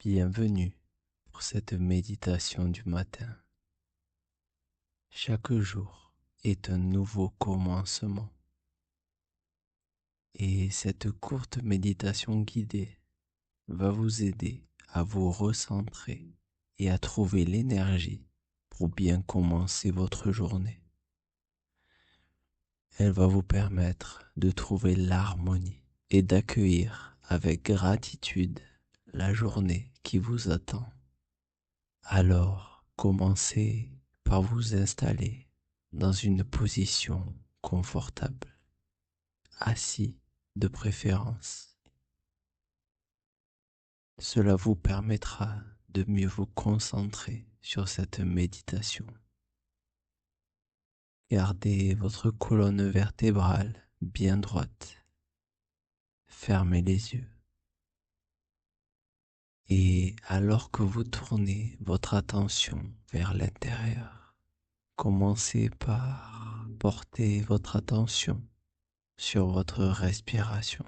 Bienvenue pour cette méditation du matin. Chaque jour est un nouveau commencement et cette courte méditation guidée va vous aider à vous recentrer et à trouver l'énergie pour bien commencer votre journée. Elle va vous permettre de trouver l'harmonie et d'accueillir avec gratitude la journée qui vous attend. Alors, commencez par vous installer dans une position confortable, assis de préférence. Cela vous permettra de mieux vous concentrer sur cette méditation. Gardez votre colonne vertébrale bien droite. Fermez les yeux. Et alors que vous tournez votre attention vers l'intérieur, commencez par porter votre attention sur votre respiration.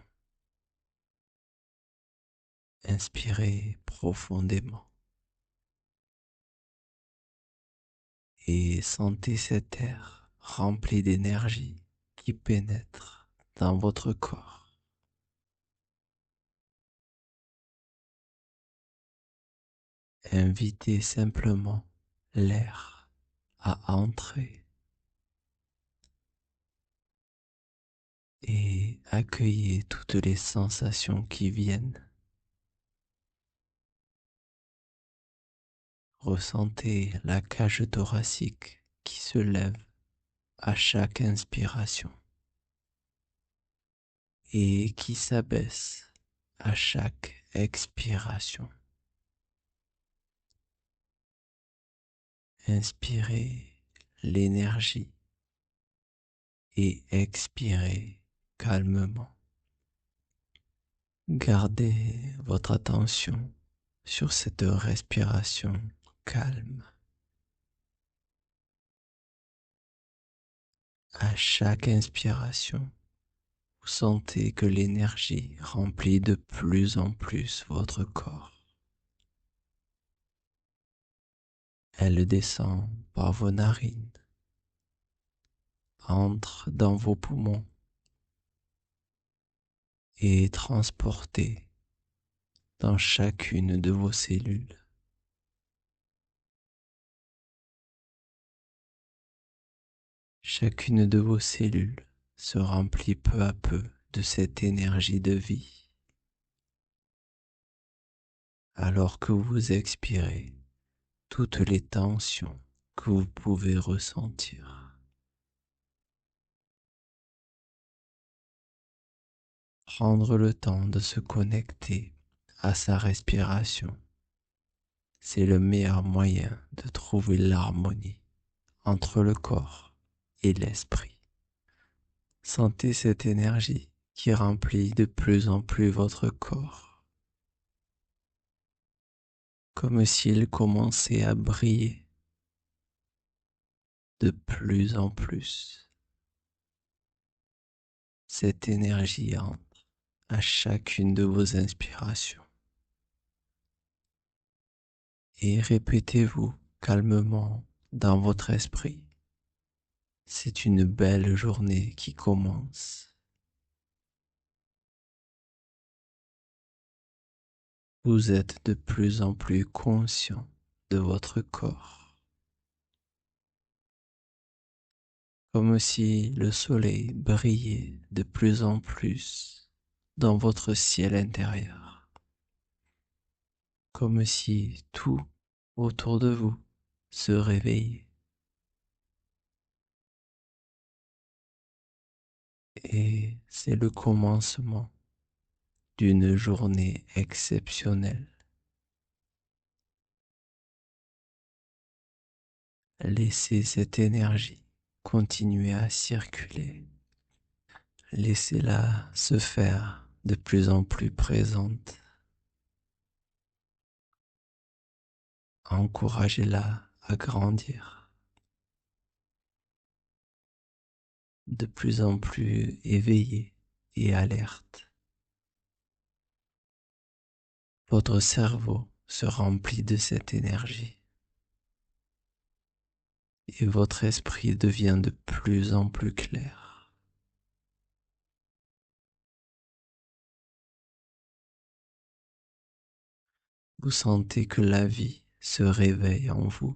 Inspirez profondément et sentez cet air rempli d'énergie qui pénètre dans votre corps. Invitez simplement l'air à entrer et accueillez toutes les sensations qui viennent. Ressentez la cage thoracique qui se lève à chaque inspiration et qui s'abaisse à chaque expiration. Inspirez l'énergie et expirez calmement. Gardez votre attention sur cette respiration calme. À chaque inspiration, vous sentez que l'énergie remplit de plus en plus votre corps. Elle descend par vos narines, entre dans vos poumons et est transportée dans chacune de vos cellules. Chacune de vos cellules se remplit peu à peu de cette énergie de vie. Alors que vous expirez toutes les tensions que vous pouvez ressentir. Prendre le temps de se connecter à sa respiration, c'est le meilleur moyen de trouver l'harmonie entre le corps et l'esprit. Sentez cette énergie qui remplit de plus en plus votre corps, comme s'il commençait à briller de plus en plus. Cette énergie entre à chacune de vos inspirations. Et répétez-vous calmement dans votre esprit: c'est une belle journée qui commence. Vous êtes de plus en plus conscient de votre corps, comme si le soleil brillait de plus en plus dans votre ciel intérieur, comme si tout autour de vous se réveillait. Et c'est le commencement d'une journée exceptionnelle. Laissez cette énergie continuer à circuler. Laissez-la se faire de plus en plus présente. Encouragez-la à grandir. De plus en plus éveillée et alerte. Votre cerveau se remplit de cette énergie et votre esprit devient de plus en plus clair. Vous sentez que la vie se réveille en vous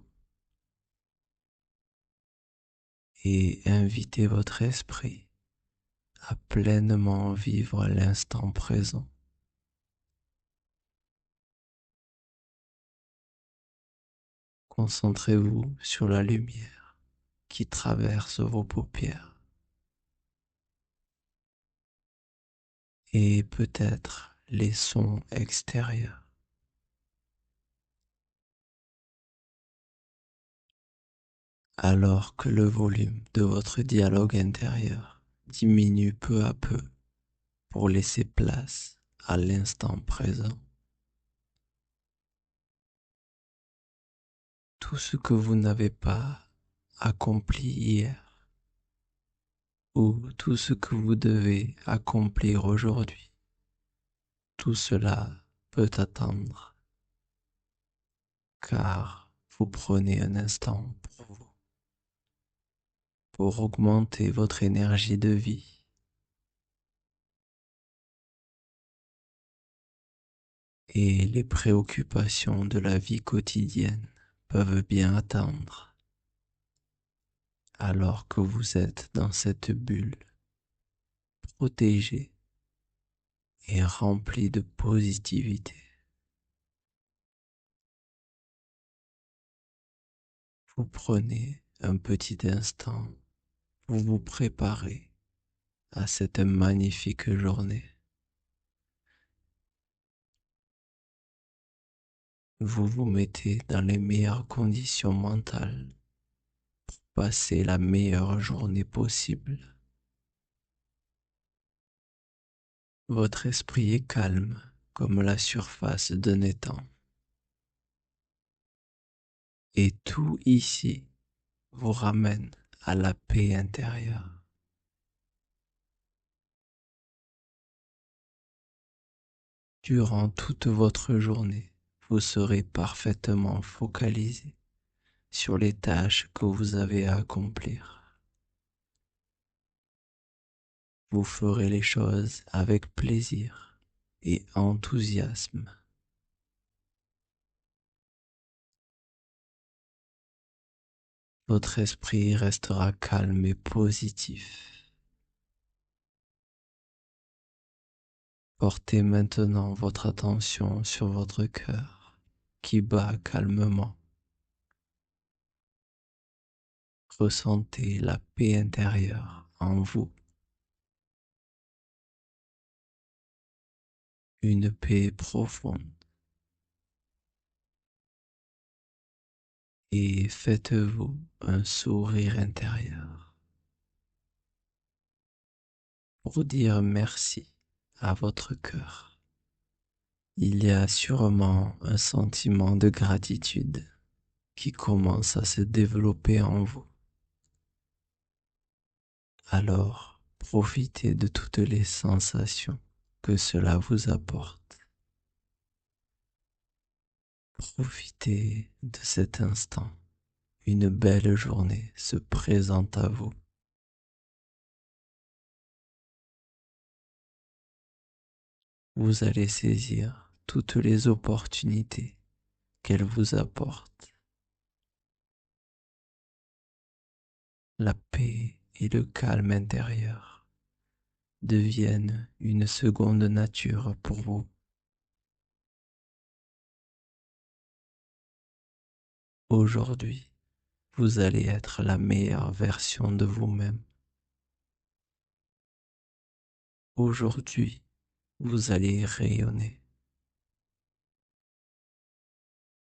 et invitez votre esprit à pleinement vivre l'instant présent. Concentrez-vous sur la lumière qui traverse vos paupières et peut-être les sons extérieurs. Alors que le volume de votre dialogue intérieur diminue peu à peu pour laisser place à l'instant présent. Tout ce que vous n'avez pas accompli hier ou tout ce que vous devez accomplir aujourd'hui, tout cela peut attendre car vous prenez un instant pour vous, pour augmenter votre énergie de vie. Et les préoccupations de la vie quotidienne peuvent bien attendre alors que vous êtes dans cette bulle protégée et remplie de positivité. Vous prenez un petit instant pour vous préparer à cette magnifique journée. Vous vous mettez dans les meilleures conditions mentales pour passer la meilleure journée possible. Votre esprit est calme comme la surface d'un étang. Et tout ici vous ramène à la paix intérieure. Durant toute votre journée, vous serez parfaitement focalisé sur les tâches que vous avez à accomplir. Vous ferez les choses avec plaisir et enthousiasme. Votre esprit restera calme et positif. Portez maintenant votre attention sur votre cœur qui bat calmement. Ressentez la paix intérieure en vous, une paix profonde. Et faites-vous un sourire intérieur pour dire merci à votre cœur. Il y a sûrement un sentiment de gratitude qui commence à se développer en vous. Alors, profitez de toutes les sensations que cela vous apporte. Profitez de cet instant. Une belle journée se présente à vous. Vous allez saisir toutes les opportunités qu'elle vous apporte. La paix et le calme intérieur deviennent une seconde nature pour vous. Aujourd'hui, vous allez être la meilleure version de vous-même. Aujourd'hui, vous allez rayonner.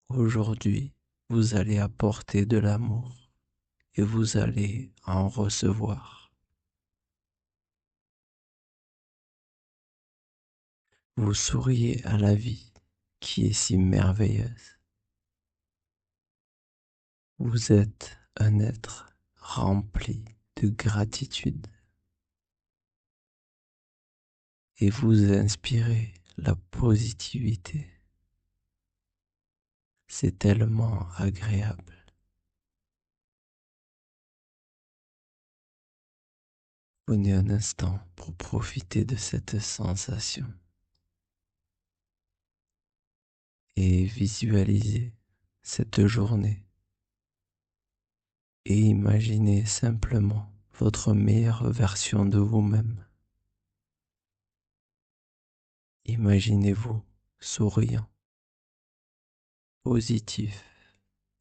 Aujourd'hui, vous allez apporter de l'amour et vous allez en recevoir. Vous souriez à la vie qui est si merveilleuse. Vous êtes un être rempli de gratitude et vous inspirez la positivité. C'est tellement agréable. Prenez un instant pour profiter de cette sensation et visualisez cette journée et imaginez simplement votre meilleure version de vous-même. Imaginez-vous souriant, positif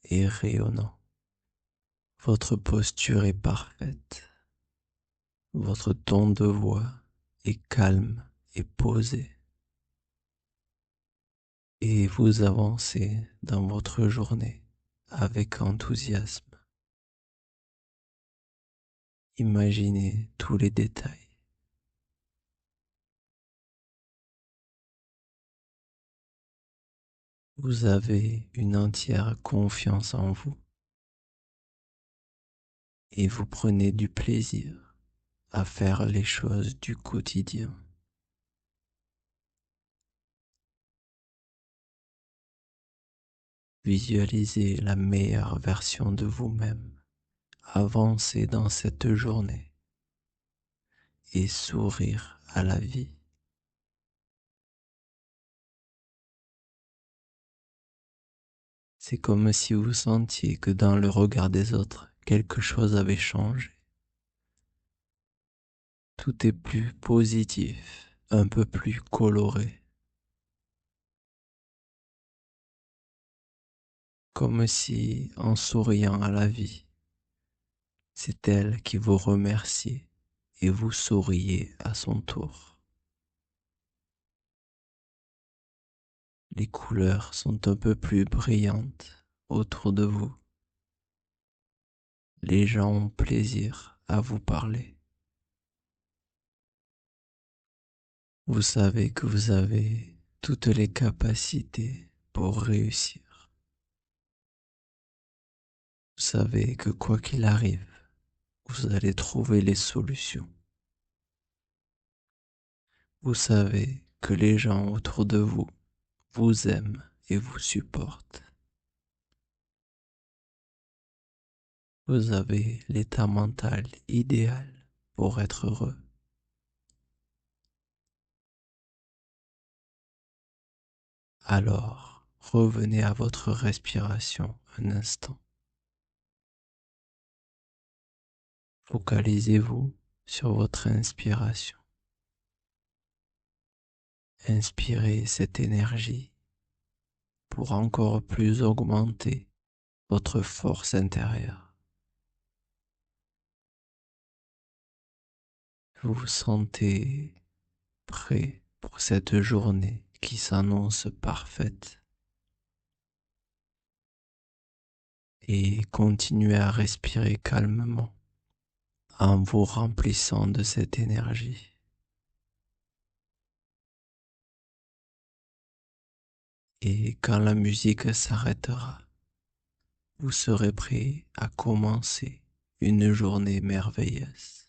et rayonnant. Votre posture est parfaite. Votre ton de voix est calme et posé. Et vous avancez dans votre journée avec enthousiasme. Imaginez tous les détails. Vous avez une entière confiance en vous et vous prenez du plaisir à faire les choses du quotidien. Visualisez la meilleure version de vous-même. Avancez dans cette journée et sourire à la vie. C'est comme si vous sentiez que dans le regard des autres, quelque chose avait changé. Tout est plus positif, un peu plus coloré. Comme si, en souriant à la vie, c'est elle qui vous remercie et vous souriez à son tour. Les couleurs sont un peu plus brillantes autour de vous. Les gens ont plaisir à vous parler. Vous savez que vous avez toutes les capacités pour réussir. Vous savez que quoi qu'il arrive, vous allez trouver les solutions. Vous savez que les gens autour de vous vous aiment et vous supportent. Vous avez l'état mental idéal pour être heureux. Alors, revenez à votre respiration un instant. Focalisez-vous sur votre inspiration. Inspirez cette énergie pour encore plus augmenter votre force intérieure. Vous vous sentez prêt pour cette journée qui s'annonce parfaite et continuez à respirer calmement en vous remplissant de cette énergie. Et quand la musique s'arrêtera, vous serez prêt à commencer une journée merveilleuse.